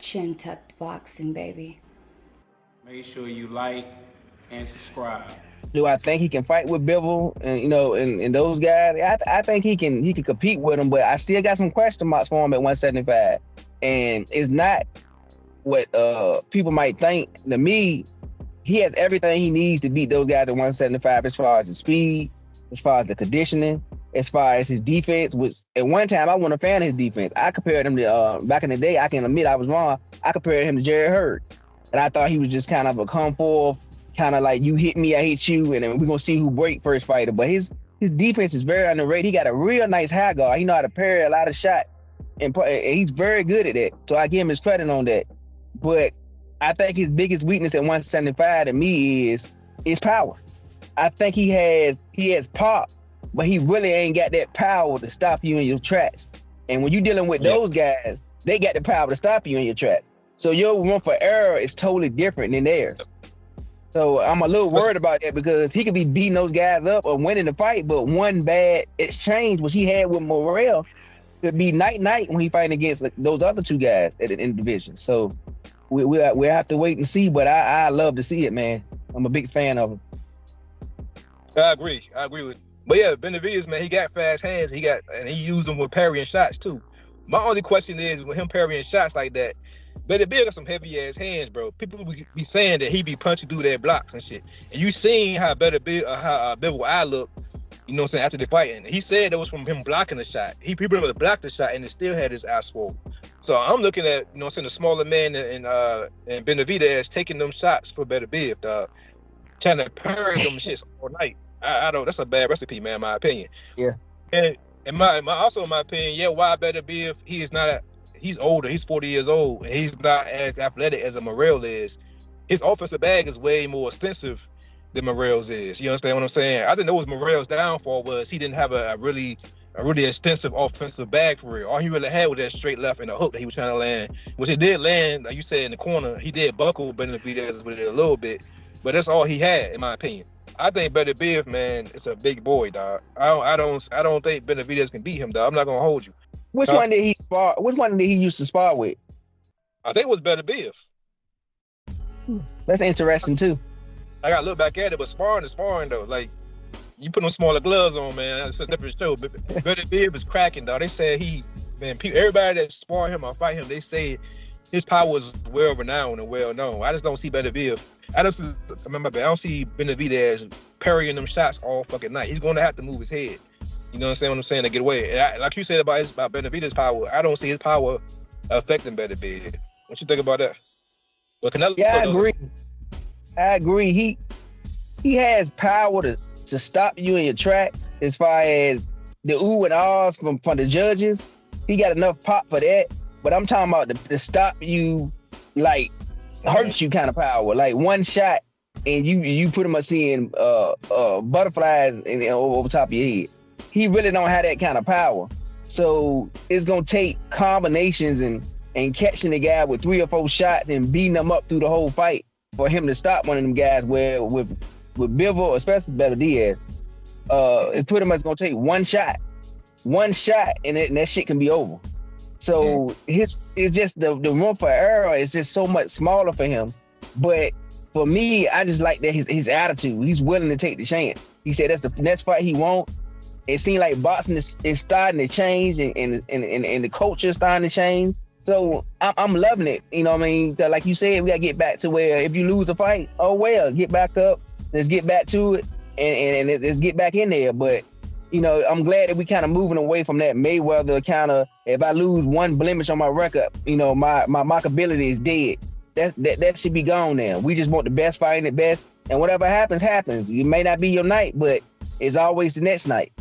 Chin tucked boxing, baby. Make sure you like and subscribe. Do I think he can fight with Bivol and and those guys? I think he can compete with them, but I still got some question marks for him at 175. And it's not what people might think. To me, he has everything he needs to beat those guys at 175 as far as the speed, as far as the conditioning, as far as his defense. Which at one time I wasn't a fan of his defense. I compared him to back in the day. I can admit I was wrong. I compared him to Jerry Hurd, and I thought he was just kind of a come forth, kind of like you hit me, I hit you, and then we're gonna see who break first fighter. But his defense is very underrated. He got a real nice high guard. He know how to parry a lot of shots, and he's very good at it. So I give him his credit on that. But I think his biggest weakness at 175 to me is power. I think he has pop, but he really ain't got that power to stop you in your tracks. And when you're dealing with those guys, they got the power to stop you in your tracks. So your room for error is totally different than theirs. So I'm a little worried about that because he could be beating those guys up or winning the fight, but one bad exchange, which he had with Morrell, could be night when he fighting against those other two guys in the division. So we have to wait and see, but I love to see it, man. I'm a big fan of him. I agree with it. But yeah, Benavidez, man, he got fast hands. And he used them with parrying shots too. My only question is with him parrying shots like that, Benavidez got some heavy ass hands, bro. People be saying that he be punching through their blocks and shit. And you seen how Bivol eye look, you know what I'm saying, after the fight. And he said that was from him blocking the shot. He pretty much blocked the shot and it still had his eye swollen. So I'm looking at, you know what I'm saying, the smaller man and Benavidez taking them shots for Beterbiev, dog. Trying to parry them shits all night. I don't, that's a bad recipe, man, in my opinion. Yeah. And in my opinion, yeah, why Beterbiev, he's older, he's 40 years old, and he's not as athletic as a Morrell is. His offensive bag is way more extensive than Morrell's is. You understand what I'm saying? I think that was Morrell's downfall was he didn't have a really extensive offensive bag for real. All he really had was that straight left and a hook that he was trying to land, which he did land, like you said, in the corner. He did buckle Benavidez with it a little bit, but that's all he had, in my opinion. I think Beterbiev, man, it's a big boy, dog. I don't think Benavidez can beat him, dog. I'm not gonna hold you. Which one did he spar? Which one did he used to spar with? I think it was Beterbiev. That's interesting too. I gotta look back at it, but sparring is sparring though. Like you put them smaller gloves on, man. It's a different show. But Beterbiev is cracking, dog. They said everybody that spar him or fight him, they say his power is well renowned and well known. I just don't see Beterbiev. I don't see Benavidez parrying them shots all fucking night. He's gonna have to move his head. You know what I'm saying to get away. And like you said about Benavidez's power, I don't see his power affecting Beterbiev. What you think about that? But Canelo, yeah, I agree. He has power to stop you in your tracks as far as the ooh and ahs from the judges. He got enough pop for that. But I'm talking about the stop you, like hurts you kind of power. Like one shot and you pretty much seeing butterflies over top of your head. He really don't have that kind of power. So it's gonna take combinations and catching the guy with 3 or 4 shots and beating them up through the whole fight for him to stop one of them guys. Where with Bivol, especially Benavidez, it's pretty much gonna take one shot, and that shit can be over. So it's just the room for error is just so much smaller for him. But for me, I just like that his attitude. He's willing to take the chance. He said that's the next fight he wants. It seems like boxing is starting to change and the culture is starting to change. So I'm loving it. You know what I mean? Like you said, we gotta get back to where if you lose the fight, oh well, get back up. Let's get back to it and let's get back in there. But you know, I'm glad that we kind of moving away from that Mayweather kind of, if I lose one blemish on my record, you know, my mockability is dead. That should be gone now. We just want the best fighting the best, and whatever happens, happens. It may not be your night, but it's always the next night.